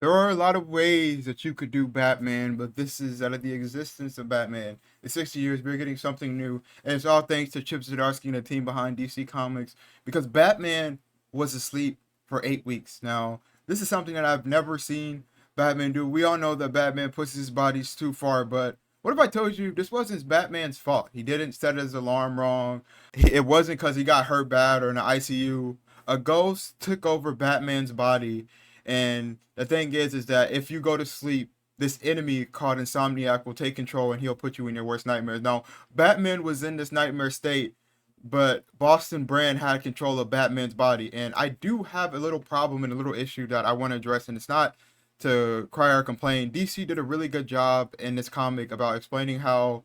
There are a lot of ways that you could do Batman, but this is out of the existence of Batman. In 60 years, we're getting something new, and it's all thanks to Chip Zdarsky and the team behind DC Comics, because Batman was asleep for 8 weeks. Now, this is something that I've never seen Batman do. We all know that Batman pushes his bodies too far, but what if I told you this wasn't Batman's fault? He didn't set his alarm wrong. It wasn't because he got hurt bad or in the ICU. A ghost took over Batman's body, and the thing is that if you go to sleep, this enemy called Insomniac will take control and he'll put you in your worst nightmares. Now, Batman was in this nightmare state, but Boston Brand had control of Batman's body. And I do have a little problem and a little issue that I want to address, and it's not to cry or complain. DC did a really good job in this comic about explaining how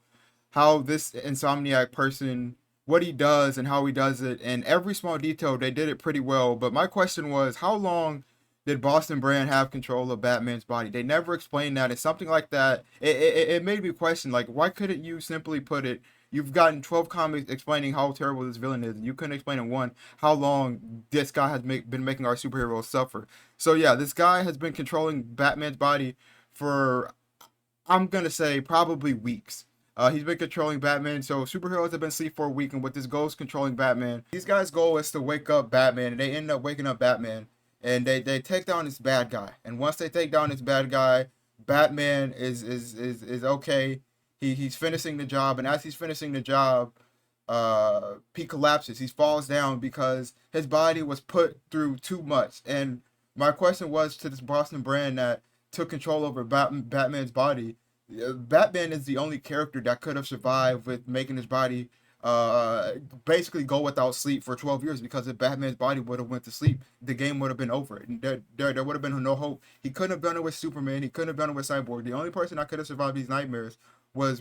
this Insomniac person, what he does and how he does it, and every small detail they did it pretty well. But my question was, how long did Boston Brand have control of Batman's body? They never explained that. And something like that, it made me question, like, why couldn't you simply put it? You've gotten 12 comics explaining how terrible this villain is. You couldn't explain in one how long this guy has been making our superheroes suffer. So yeah, this guy has been controlling Batman's body for, I'm gonna say, probably weeks. He's been controlling Batman, so superheroes have been asleep for a week, and with this ghost controlling Batman, these guys' goal is to wake up Batman, and they end up waking up Batman, and they take down this bad guy. And once they take down this bad guy, Batman is okay. He's finishing the job, and as he's finishing the job, he collapses. He falls down because his body was put through too much. And my question was to this Boston Brand that took control over Batman's body. Batman is the only character that could have survived with making his body basically go without sleep for 12 years, because if Batman's body would have went to sleep, the game would have been over. There would have been no hope. He couldn't have done it with Superman. He couldn't have done it with Cyborg. The only person that could have survived these nightmares was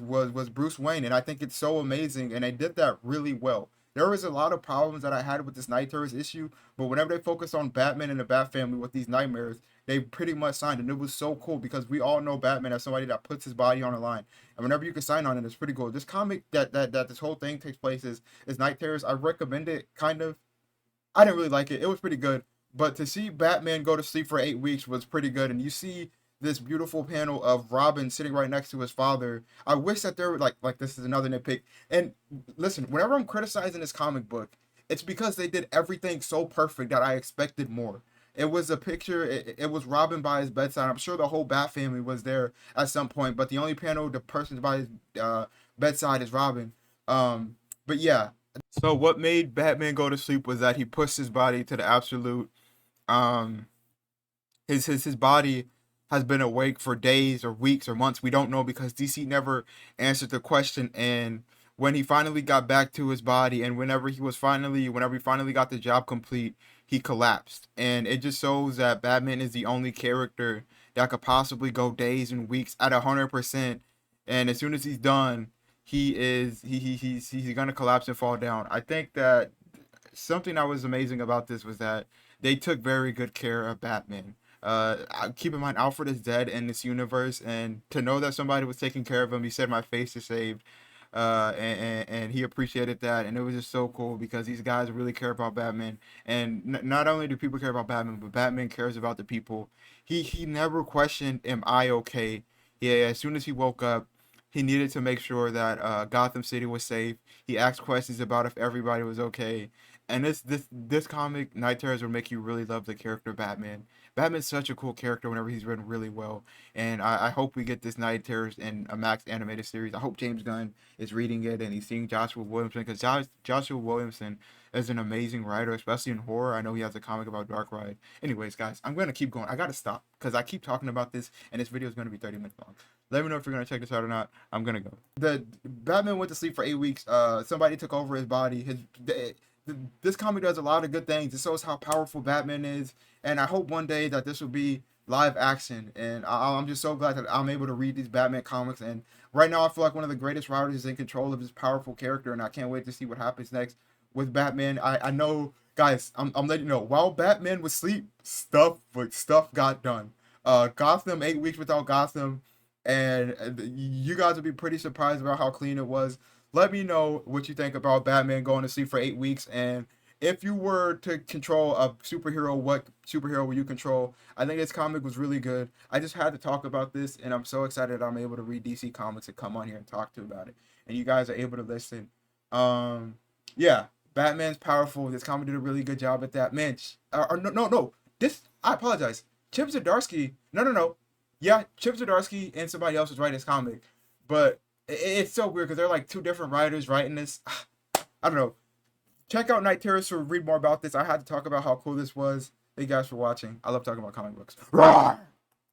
Bruce Wayne, and I think it's so amazing, and they did that really well. There was a lot of problems that I had with this Night Terrors issue, but whenever they focused on Batman and the Bat family with these nightmares, they pretty much signed, and it was so cool because we all know Batman as somebody that puts his body on the line, and whenever you can sign on it, it's pretty cool. This comic that this whole thing takes place is Night Terrors. I recommend it, kind of. I didn't really like it. It was pretty good, but to see Batman go to sleep for 8 weeks was pretty good. And you see this beautiful panel of Robin sitting right next to his father. I wish that there were like this is another nitpick. And listen, whenever I'm criticizing this comic book, it's because they did everything so perfect that I expected more. It was a picture. It was Robin by his bedside. I'm sure the whole Bat family was there at some point, but the only panel the person's by his bedside is Robin. But yeah, so what made Batman go to sleep was that he pushed his body to the absolute. Um, his body has been awake for days or weeks or months. We don't know because DC never answered the question. And when he finally got back to his body, and whenever he finally got the job complete, he collapsed. And it just shows that Batman is the only character that could possibly go days and weeks at 100%. And as soon as he's done, he's gonna collapse and fall down. I think that something that was amazing about this was that they took very good care of Batman. Keep in mind, Alfred is dead in this universe, and to know that somebody was taking care of him, he said, "My face is saved," and he appreciated that, and it was just so cool because these guys really care about Batman, and not only do people care about Batman, but Batman cares about the people. He never questioned, "Am I okay?" Yeah, as soon as he woke up, he needed to make sure that Gotham City was safe. He asked questions about if everybody was okay. And this comic, Night Terrors, will make you really love the character Batman. Batman's such a cool character whenever he's written really well. And I hope we get this Night Terrors in a Max animated series. I hope James Gunn is reading it and he's seeing Joshua Williamson, because Joshua Williamson is an amazing writer, especially in horror. I know he has a comic about Darkrai. Anyways, guys, I'm going to keep going. I got to stop because I keep talking about this and this video is going to be 30 minutes long. Let me know if you're going to check this out or not. I'm going to go. The Batman went to sleep for 8 weeks. Somebody took over his body. This comic does a lot of good things. It shows how powerful Batman is, and I hope one day that this will be live action. And I'm just so glad that I'm able to read these Batman comics. And right now, I feel like one of the greatest writers is in control of this powerful character, and I can't wait to see what happens next with Batman. I know, guys. I'm letting you know. While Batman was asleep, stuff got done. Gotham, 8 weeks without Gotham, and you guys would be pretty surprised about how clean it was. Let me know what you think about Batman going to sleep for 8 weeks, and if you were to control a superhero, what superhero would you control? I think this comic was really good. I just had to talk about this, and I'm so excited I'm able to read DC Comics and come on here and talk to you about it. And you guys are able to listen. Um, yeah, Batman's powerful. This comic did a really good job at that. Man, no. This I apologize. Chip Zdarsky. No. Yeah, Chip Zdarsky and somebody else was writing this comic, but it's so weird because they're like two different writers writing this. I don't know. Check out Night Terrors to read more about this. I had to talk about how cool this was. Thank you guys for watching. I love talking about comic books. Rawr!